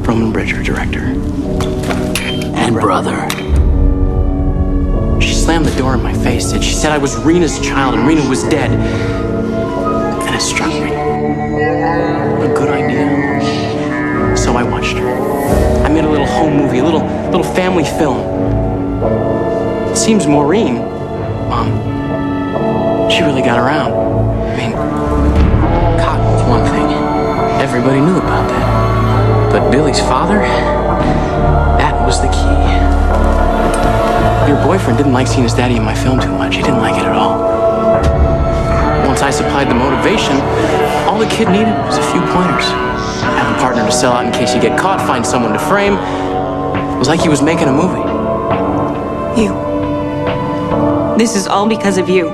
Roman Bridger, director. And brother. She slammed the door in my face, and she said I was Rena's child and Rena was dead. And it struck me. What a good idea. So I watched her. I made a little home movie, a little family film. It seems Maureen, Mom, she really got around. I mean, cotton was one thing. Everybody knew about that. But Billy's father, that was the key. Your boyfriend didn't like seeing his daddy in my film too much. He didn't like it at all. Once I supplied the motivation, all the kid needed was a few pointers. Have a partner to sell out in case you get caught, find someone to frame. It was like he was making a movie. You. This is all because of you.